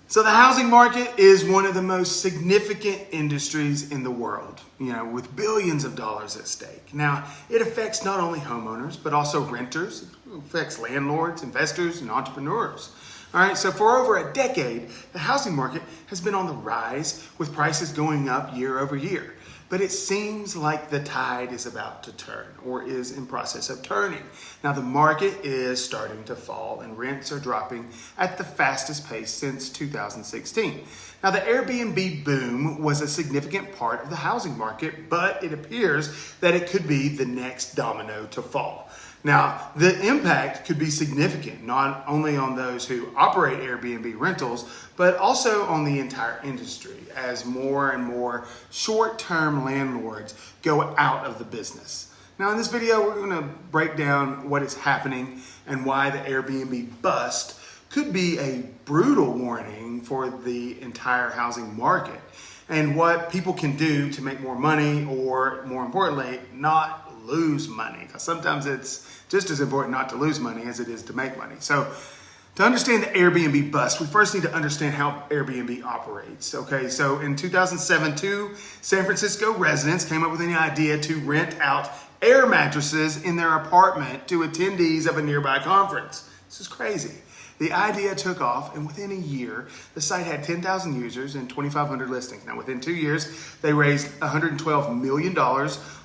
So the housing market is one of the most significant industries in the world, with billions of dollars at stake. Now, it affects not only homeowners, but also renters. It affects landlords, investors, and entrepreneurs. All right, so for over a decade, the housing market has been on the rise with prices going up year over year. But it seems like the tide is about to turn or is in process of turning. Now the market is starting to fall and rents are dropping at the fastest pace since 2016. Now the Airbnb boom was a significant part of the housing market, but it appears that it could be the next domino to fall. Now, the impact could be significant, not only on those who operate Airbnb rentals, but also on the entire industry as more and more short-term landlords go out of the business. Now, in this video, we're going to break down what is happening and why the Airbnb bust could be a brutal warning for the entire housing market and what people can do to make more money or, more importantly, not lose money, because sometimes it's just as important not to lose money as it is to make money. So to understand the Airbnb bust, we first need to understand how Airbnb operates. Okay, so in 2007, two San Francisco residents came up with an idea to rent out air mattresses in their apartment to attendees of a nearby conference. This is crazy. The idea took off, and within a year, the site had 10,000 users and 2,500 listings. Now, within 2 years, they raised $112 million,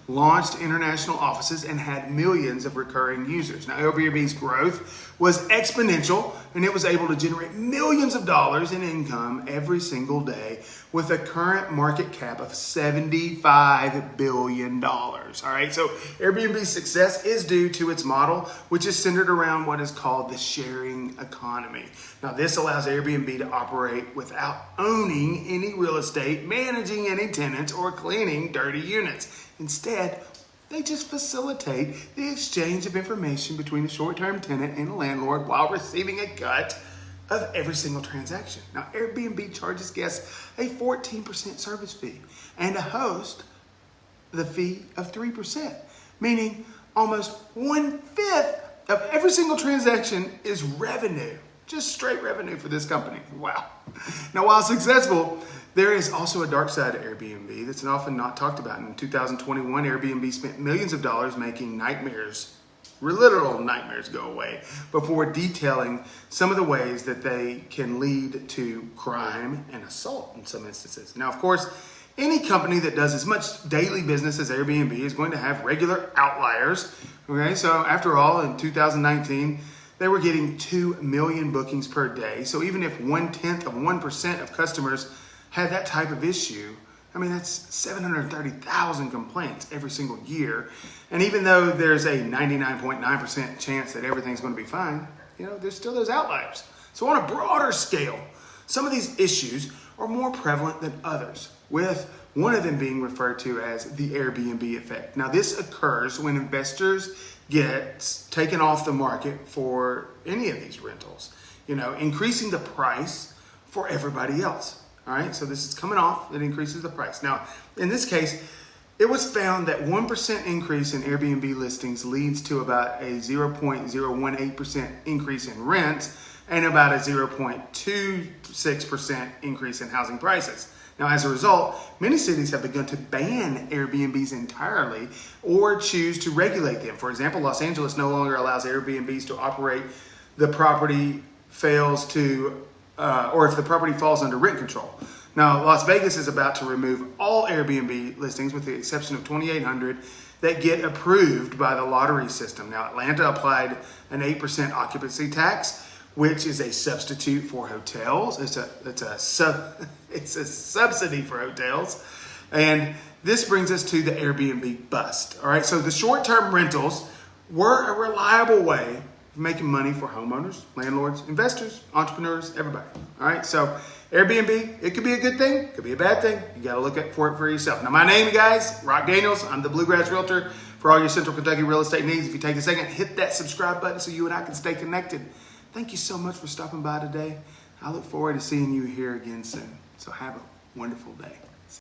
launched international offices, and had millions of recurring users. Now, Airbnb's growth was exponential, and it was able to generate millions of dollars in income every single day with a current market cap of $75 billion. All right, so Airbnb's success is due to its model, which is centered around what is called the sharing economy. Now, this allows Airbnb to operate without owning any real estate, managing any tenants, or cleaning dirty units. Instead, they just facilitate the exchange of information between a short-term tenant and a landlord while receiving a cut of every single transaction. Now, Airbnb charges guests a 14% service fee and a host the fee of 3%, meaning almost 1/5 of every single transaction is revenue. Just straight revenue for this company. Wow. Now, while successful, there is also a dark side to Airbnb that's often not talked about. In 2021, Airbnb spent millions of dollars making literal nightmares go away before detailing some of the ways that they can lead to crime and assault in some instances. Now, of course, any company that does as much daily business as Airbnb is going to have regular outliers. Okay, so after all, in 2019, they were getting 2 million bookings per day. So even if 0.1% of customers had that type of issue, I mean, that's 730,000 complaints every single year. And even though there's a 99.9% chance that everything's going to be fine, there's still those outliers. So on a broader scale, some of these issues are more prevalent than others, with one of them being referred to as the Airbnb effect. Now, this occurs when investors get taken off the market for any of these rentals, increasing the price for everybody else. All right, so this is coming off, it increases the price. Now, in this case, it was found that 1% increase in Airbnb listings leads to about a 0.018% increase in rents and about a 0.26% increase in housing prices. Now, as a result, many cities have begun to ban Airbnbs entirely or choose to regulate them. For example, Los Angeles no longer allows Airbnbs to operate the property fails to or if the property falls under rent control. Now, Las Vegas is about to remove all Airbnb listings with the exception of 2,800 that get approved by the lottery system. Now, Atlanta applied an 8% occupancy tax, which is a substitute for hotels. It's a subsidy for hotels. And this brings us to the Airbnb bust. All right, so the short-term rentals were a reliable way of making money for homeowners, landlords, investors, entrepreneurs, everybody. All right, so Airbnb, it could be a good thing, it could be a bad thing. You got to look for it for yourself. Now, my name, guys, Rock Daniels. I'm the Bluegrass Realtor for all your Central Kentucky real estate needs. If you take a second, hit that subscribe button so you and I can stay connected. Thank you so much for stopping by today. I look forward to seeing you here again soon. So have a wonderful day.